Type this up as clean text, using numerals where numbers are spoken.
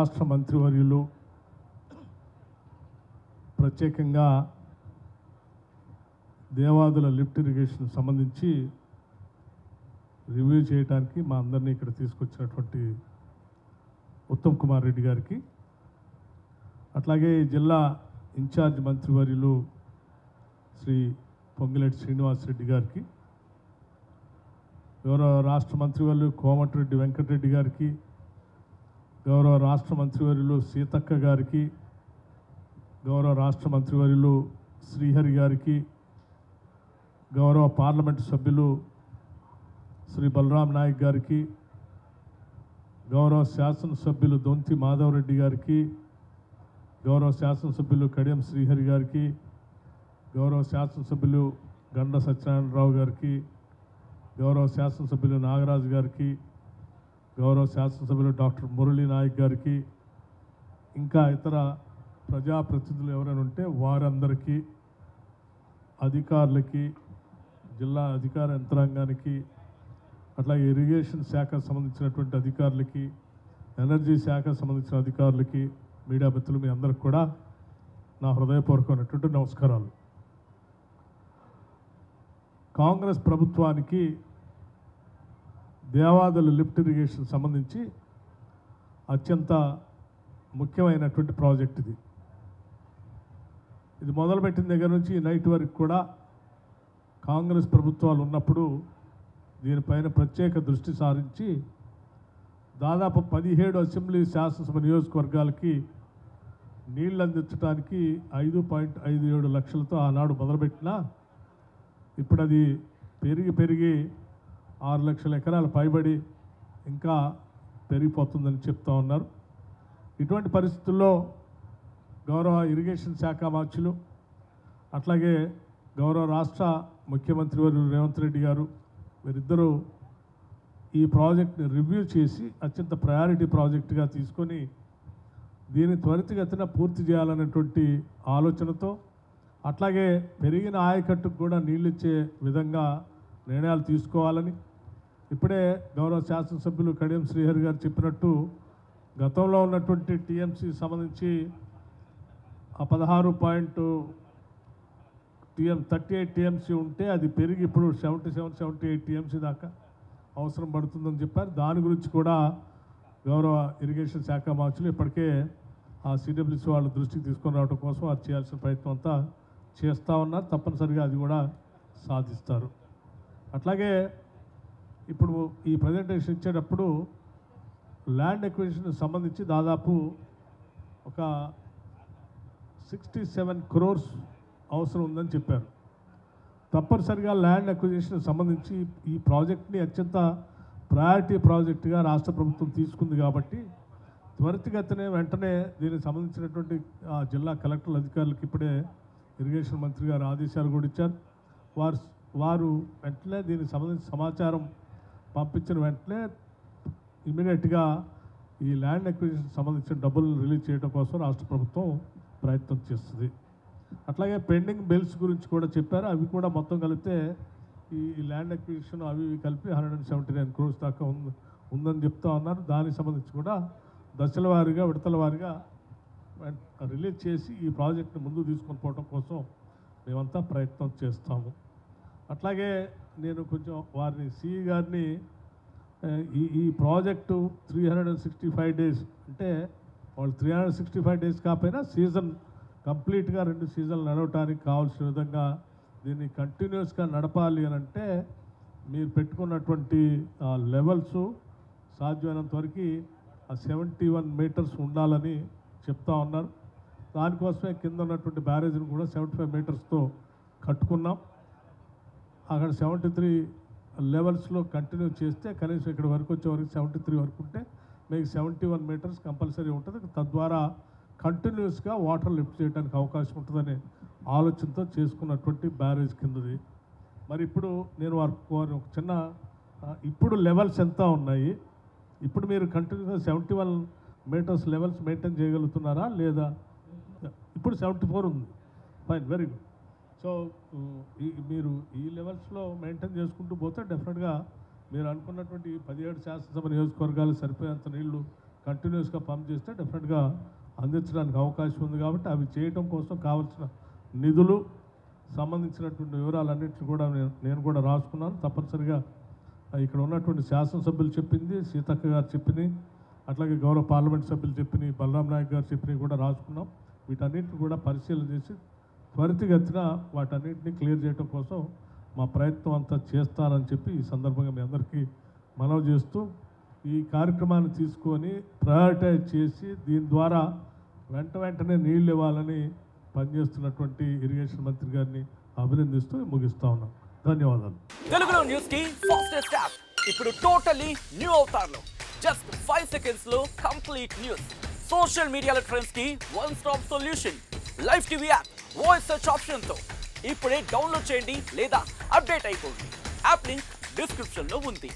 రాష్ట్ర మంత్రివర్యులు ప్రత్యేకంగా దేవాదుల లిఫ్ట్ ఇరిగేషన్ సంబంధించి రివ్యూ చేయడానికి మా అందరినీ ఇక్కడ తీసుకొచ్చినటువంటి ఉత్తమ్ కుమార్ రెడ్డి గారికి, అట్లాగే జిల్లా ఇన్ఛార్జ్ మంత్రివర్యులు శ్రీ పొంగిలేటి శ్రీనివాసరెడ్డి గారికి, గౌరవ రాష్ట్ర మంత్రివర్యులు కోమటిరెడ్డి వెంకటరెడ్డి గారికి, గౌరవ రాష్ట్ర మంత్రివర్యులు సీతక్క గారికి, గౌరవ రాష్ట్ర మంత్రివర్యులు శ్రీహరి గారికి, గౌరవ పార్లమెంటు సభ్యులు శ్రీ బలరాం నాయక్ గారికి, గౌరవ శాసనసభ్యులు దొంతి మాధవరెడ్డి గారికి, గౌరవ శాసనసభ్యులు కడియం శ్రీహరి గారికి, గౌరవ శాసనసభ్యులు గండ సత్యనారాయణరావు గారికి, గౌరవ శాసనసభ్యులు నాగరాజు గారికి, గౌరవ శాసనసభ్యులు డాక్టర్ మురళీ నాయక్ గారికి, ఇంకా ఇతర ప్రజాప్రతినిధులు ఎవరైనా ఉంటే వారందరికీ, అధికారులకి, జిల్లా అధికార యంత్రాంగానికి, అట్లాగే ఇరిగేషన్ శాఖకు సంబంధించినటువంటి అధికారులకి, ఎనర్జీ శాఖకు సంబంధించిన అధికారులకి, మీడియా మిత్రులు మీ అందరికి కూడా నా హృదయపూర్వకమైనటువంటి నమస్కారాలు. కాంగ్రెస్ ప్రభుత్వానికి దేవాదుల లిఫ్ట్ ఇరిగేషన్ సంబంధించి అత్యంత ముఖ్యమైనటువంటి ప్రాజెక్ట్ ఇది. ఇది మొదలుపెట్టిన దగ్గర నుంచి నైట్ వరకు కూడా కాంగ్రెస్ ప్రభుత్వాలు ఉన్నప్పుడు దీనిపైన ప్రత్యేక దృష్టి సారించి దాదాపు 17 అసెంబ్లీ శాసనసభ నియోజకవర్గాలకి నీళ్ళు అందించడానికి 5.57 లక్షలతో ఆనాడు మొదలుపెట్టినా ఇప్పుడు అది పెరిగి 6 లక్షల ఎకరాలు పైబడి ఇంకా పెరిగిపోతుందని చెప్తా ఉన్నారు. ఇటువంటి పరిస్థితుల్లో గౌరవ ఇరిగేషన్ శాఖ మంత్రులు, అట్లాగే గౌరవ రాష్ట్ర ముఖ్యమంత్రి వర్యులు రేవంత్ రెడ్డి గారు వీరిద్దరూ ఈ ప్రాజెక్ట్ని రివ్యూ చేసి అత్యంత ప్రయారిటీ ప్రాజెక్టుగా తీసుకొని దీన్ని త్వరితగతిన పూర్తి చేయాలనేటువంటి ఆలోచనతో, అట్లాగే పెరిగిన ఆయకట్టుకు కూడా నీళ్ళిచ్చే విధంగా నిర్ణయాలు తీసుకోవాలని ఇప్పుడే గౌరవ శాసనసభ్యులు కడియం శ్రీహరి గారు చెప్పినట్టు గతంలో ఉన్నటువంటి టీఎంసీ సంబంధించి ఆ 38 టీఎంసీ ఉంటే అది పెరిగి ఇప్పుడు 78 టీఎంసీ దాకా అవసరం పడుతుందని చెప్పారు. దాని గురించి కూడా గౌరవ ఇరిగేషన్ శాఖ మంత్రులు ఇప్పటికే ఆ సిడబ్ల్యూసీ వాళ్ళ దృష్టికి తీసుకొని రావడం కోసం అది చేయాల్సిన ప్రయత్నం అంతా చేస్తూ ఉన్నారు. తప్పనిసరిగా అది కూడా సాధిస్తారు. అట్లాగే ఇప్పుడు ఈ ప్రజెంటేషన్ ఇచ్చేటప్పుడు ల్యాండ్ ఎక్విజిషన్ సంబంధించి దాదాపు ఒక 67 crores అవసరం ఉందని చెప్పారు. తప్పనిసరిగా ల్యాండ్ అక్విజిషన్ సంబంధించి ఈ ప్రాజెక్ట్ని అత్యంత ప్రయారిటీ ప్రాజెక్టుగా రాష్ట్ర ప్రభుత్వం తీసుకుంది కాబట్టి త్వరితగతినే వెంటనే దీనికి సంబంధించినటువంటి జిల్లా కలెక్టర్ల అధికారులకు ఇప్పుడే ఇరిగేషన్ మంత్రి గారు ఆదేశాలు కూడా ఇచ్చారు. వారు వెంటనే దీనికి సంబంధించిన సమాచారం పంపించిన వెంటనే ఇమీడియట్గా ఈ ల్యాండ్ అక్విజిషన్ సంబంధించిన డబ్బులు రిలీజ్ చేయడం కోసం రాష్ట్ర ప్రభుత్వం ప్రయత్నం చేస్తుంది. అట్లాగే పెండింగ్ బిల్స్ గురించి కూడా చెప్పారు. అవి కూడా మొత్తం కలిపితే ఈ ల్యాండ్ అక్విజిషన్ అవి కలిపి 179 crores దాకా ఉందని చెప్తా ఉన్నారు. దానికి సంబంధించి కూడా దశల వారీగా, విడతల వారీగా రిలీజ్ చేసి ఈ ప్రాజెక్ట్ని ముందు తీసుకొని పోవడం కోసం మేమంతా ప్రయత్నం చేస్తాము. అట్లాగే నేను కొంచెం వారిని సిఈ గారిని ఈ ప్రాజెక్టు 365 days అంటే వాళ్ళు 365 days కాకపోయినా సీజన్ కంప్లీట్గా 2 సీజన్లు నడవటానికి కావాల్సిన విధంగా దీన్ని కంటిన్యూస్గా నడపాలి అని అంటే మీరు పెట్టుకున్నటువంటి లెవెల్స్ సాధ్యమైనంత వరకు ఆ 71 meters ఉండాలని చెప్తా ఉన్నారు. దానికోసమే కింద ఉన్నటువంటి బ్యారేజ్ని కూడా 75 metersతో కట్టుకున్నాం. అక్కడ 73 లెవెల్స్లో కంటిన్యూ చేస్తే కనీసం ఇక్కడ వరకు వచ్చే వరకు 73 వరకు ఉంటే మీకు 71 meters కంపల్సరీ ఉంటుంది. తద్వారా కంటిన్యూస్గా వాటర్ లిఫ్ట్ చేయడానికి అవకాశం ఉంటుందనే ఆలోచనతో చేసుకున్నటువంటి బ్యారేజ్ కిందది. మరి ఇప్పుడు నేను వారు ఒక చిన్న ఇప్పుడు లెవెల్స్ ఎంత ఉన్నాయి, ఇప్పుడు మీరు కంటిన్యూస్గా 71 meters లెవెల్స్ మెయింటైన్ చేయగలుగుతున్నారా లేదా? ఇప్పుడు 74 ఉంది. Fine, very good. సో మీరు ఈ లెవెల్స్లో మెయింటైన్ చేసుకుంటూ పోతే డెఫినెట్గా మీరు అనుకున్నటువంటి 17 శాసనసభ నియోజకవర్గాలు సరిపోయేంత నీళ్లు కంటిన్యూస్గా పంప్ చేస్తే డెఫినెట్గా అందించడానికి అవకాశం ఉంది. కాబట్టి అవి చేయటం కోసం కావాల్సిన నిధులు సంబంధించినటువంటి వివరాలన్నింటినీ కూడా నేను కూడా రాసుకున్నాను. తప్పనిసరిగా ఇక్కడ ఉన్నటువంటి శాసనసభ్యులు చెప్పింది, సీతక్క గారు చెప్పినాయి, అట్లాగే గౌరవ పార్లమెంట్ సభ్యులు చెప్పినాయి, బలరాం నాయక్ గారు చెప్పినవి కూడా రాసుకున్నాం. వీటన్నిటిని కూడా పరిశీలన చేసి త్వరితగతిన వాటన్నిటిని క్లియర్ చేయడం కోసం మా ప్రయత్నం అంతా చేస్తానని చెప్పి ఈ సందర్భంగా మీ అందరికీ మనవి చేస్తూ ఈ కార్యక్రమాన్ని తీసుకొని ప్రయారిటైజ్ చేసి దీని ద్వారా వెంటనే నీళ్ళు ఇవ్వాలని పనిచేస్తున్నటువంటి ఇరిగేషన్ మంత్రి గారిని అభినందిస్తూ ముగిస్తా ఉన్నాం. ధన్యవాదాలు. తెలుగులో న్యూస్ కి ఫాస్టెస్ట్ యాప్ ఇప్పుడు టోటల్లీ న్యూ అవతార్లో జస్ట్ 5 seconds లో కంప్లీట్ న్యూస్, సోషల్ మీడియాలో ట్రెండ్స్ కి one stop solution, live TV app, voice search option తో ఇప్పుడే డౌన్లోడ్ చేయండి లేదా అప్డేట్ అయిపోండి. యాప్ లింక్ డిస్క్రిప్షన్ లో ఉంది.